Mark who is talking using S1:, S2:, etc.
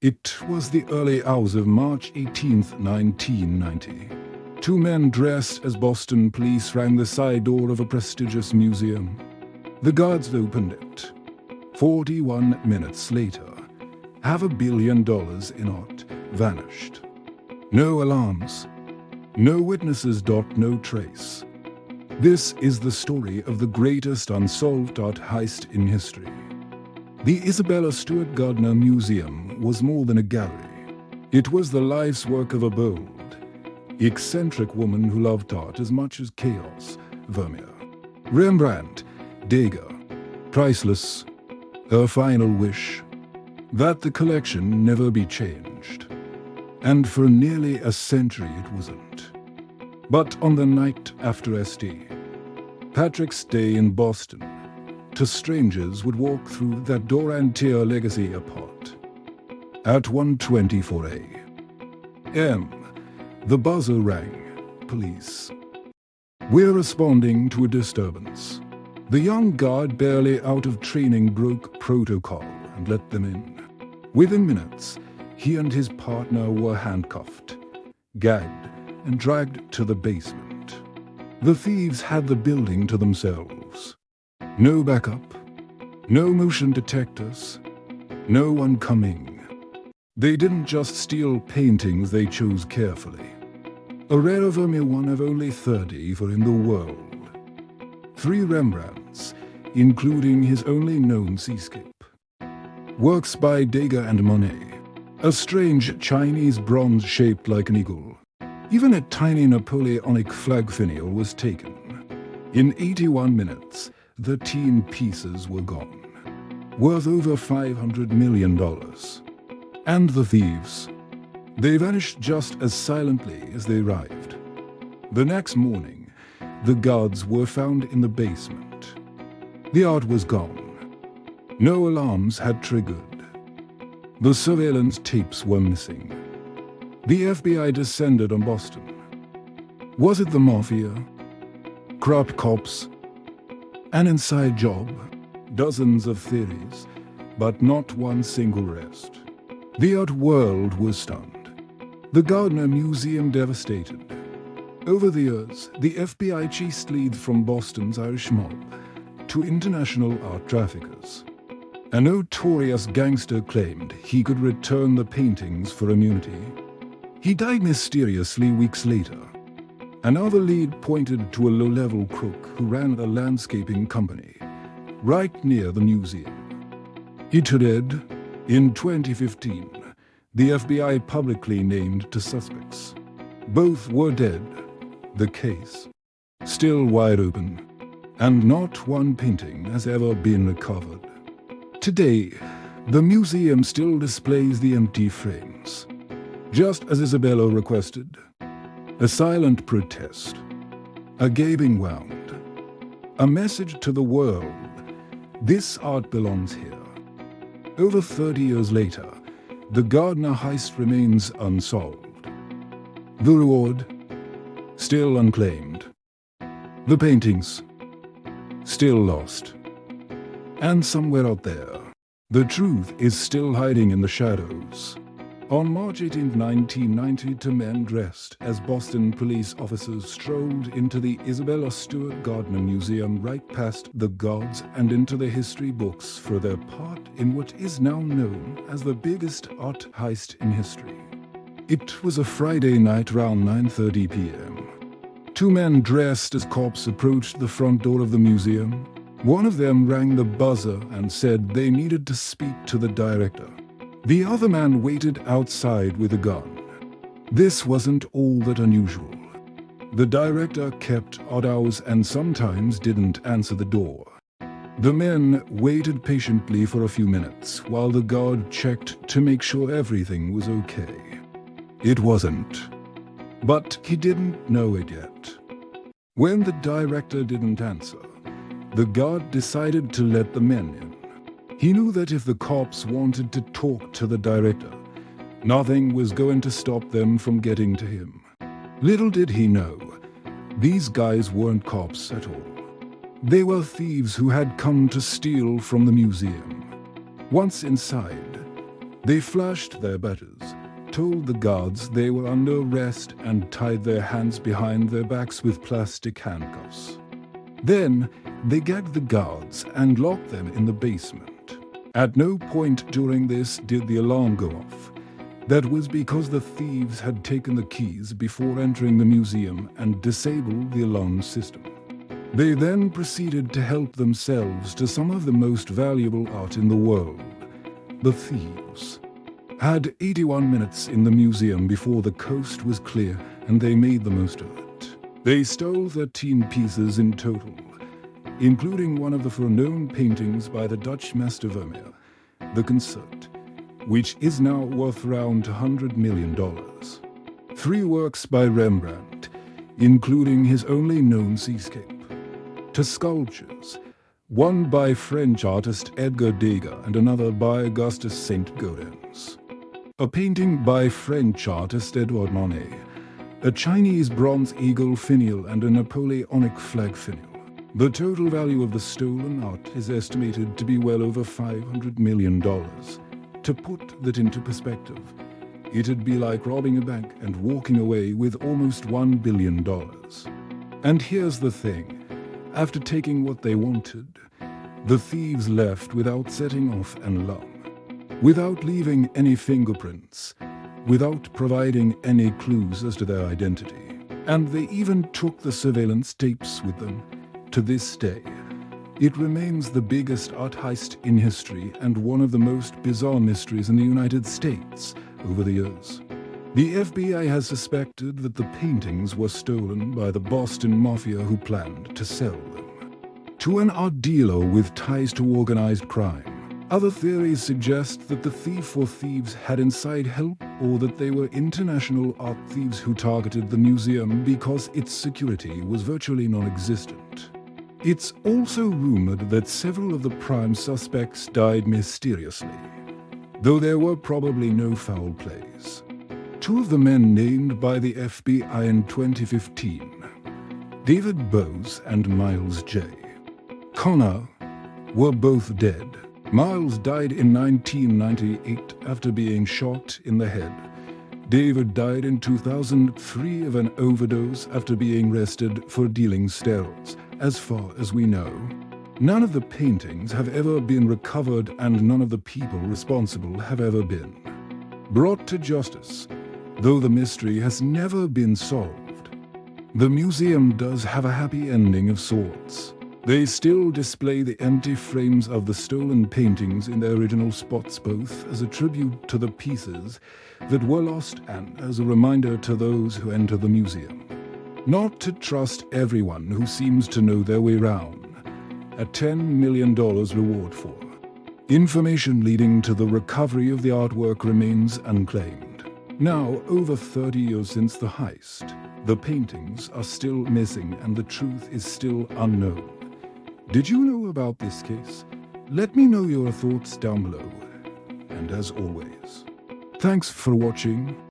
S1: It was the early hours of March 18th, 1990. Two men dressed as Boston police rang the side door of a prestigious museum. The guards opened it. 41 minutes later, $500 million in art vanished. No alarms, no witnesses, no trace. This is the story of the greatest unsolved art heist in history. The Isabella Stewart Gardner Museum was more than a gallery. It was the life's work of a bold, eccentric woman who loved art as much as chaos. Vermeer, Rembrandt, Degas, priceless. Her final wish, that the collection never be changed. And for nearly a century it wasn't. But on the night after St. Patrick's Day in Boston, two strangers would walk through that door and tear legacy apart. At 1:24 a.m., the buzzer rang. Police. We're responding to a disturbance. The young guard, barely out of training, broke protocol and let them in. Within minutes, he and his partner were handcuffed, gagged, and dragged to the basement. The thieves had the building to themselves. No backup, no motion detectors, no one coming. They didn't just steal paintings, they chose carefully. A rare Vermeer, one of only 30 for in the world. 3 Rembrandts, including his only known seascape. Works by Degas and Monet. A strange Chinese bronze shaped like an eagle. Even a tiny Napoleonic flag finial was taken. In 81 minutes, 13 pieces were gone, worth over $500 million. And the thieves, they vanished just as silently as they arrived. The next morning, the guards were found in the basement. The art was gone. No alarms had triggered. The surveillance tapes were missing. The FBI descended on Boston. Was it the mafia? Corrupt cops? An inside job? Dozens of theories, but not one single arrest. The art world was stunned. The Gardner Museum devastated. Over the years, the FBI chased leads from Boston's Irish mob to international art traffickers. A notorious gangster claimed he could return the paintings for immunity. He died mysteriously weeks later. Another lead pointed to a low-level crook who ran a landscaping company right near the museum. He dead. In 2015, the FBI publicly named 2 suspects. Both were dead. The case still wide open, and not one painting has ever been recovered. Today, the museum still displays the empty frames, just as Isabella requested. A silent protest, a gaping wound, a message to the world: this art belongs here. Over 30 years later, the Gardner heist remains unsolved. The reward, still unclaimed. The paintings, still lost. And somewhere out there, the truth is still hiding in the shadows. On March 18, 1990, 2 men dressed as Boston police officers strolled into the Isabella Stewart Gardner Museum right past the gods and into the history books for their part in what is now known as the biggest art heist in history. It was a Friday night around 9:30 p.m. 2 men dressed as cops approached the front door of the museum. One of them rang the buzzer and said they needed to speak to the director. The other man waited outside with a gun. This wasn't all that unusual. The director kept odd hours and sometimes didn't answer the door. The men waited patiently for a few minutes while the guard checked to make sure everything was okay. It wasn't. But he didn't know it yet. When the director didn't answer, the guard decided to let the men in. He knew that if the cops wanted to talk to the director, nothing was going to stop them from getting to him. Little did he know, these guys weren't cops at all. They were thieves who had come to steal from the museum. Once inside, They flashed their badges, told the guards they were under arrest, and tied their hands behind their backs with plastic handcuffs. Then, they gagged the guards and locked them in the basement. At no point during this did the alarm go off. That was because the thieves had taken the keys before entering the museum and disabled the alarm system. They then proceeded to help themselves to some of the most valuable art in the world. The thieves had 81 minutes in the museum before the coast was clear, and they made the most of it. They stole 13 pieces in total, including one of the renowned paintings by the Dutch master Vermeer, the Concert, which is now worth around $100 million. 3 works by Rembrandt, including his only known seascape. 2 sculptures, one by French artist Edgar Degas and another by Augustus Saint-Gaudens. A painting by French artist Edouard Monet, a Chinese bronze eagle finial and a Napoleonic flag finial. The total value of the stolen art is estimated to be well over $500 million. To put that into perspective, it'd be like robbing a bank and walking away with almost $1 billion. And here's the thing. After taking what they wanted, the thieves left without setting off an alarm, without leaving any fingerprints, without providing any clues as to their identity. And they even took the surveillance tapes with them. To this day, it remains the biggest art heist in history and one of the most bizarre mysteries in the United States over the years. The FBI has suspected that the paintings were stolen by the Boston Mafia, who planned to sell them to an art dealer with ties to organized crime. Other theories suggest that the thief or thieves had inside help, or that they were international art thieves who targeted the museum because its security was virtually non-existent. It's also rumored that several of the prime suspects died mysteriously, though there were probably no foul plays. 2 of the men named by the FBI in 2015, David Bowes and Miles J. Connor, were both dead. Miles died in 1998 after being shot in the head. David died in 2003 of an overdose after being arrested for dealing steroids. As far as we know, none of the paintings have ever been recovered, and none of the people responsible have ever been brought to justice, though the mystery has never been solved. The museum does have a happy ending of sorts. They still display the empty frames of the stolen paintings in their original spots, both as a tribute to the pieces that were lost and as a reminder to those who enter the museum not to trust everyone who seems to know their way round. A $10 million reward for information leading to the recovery of the artwork remains unclaimed. Now, over 30 years since the heist, the paintings are still missing and the truth is still unknown. Did you know about this case? Let me know your thoughts down below. And as always, thanks for watching.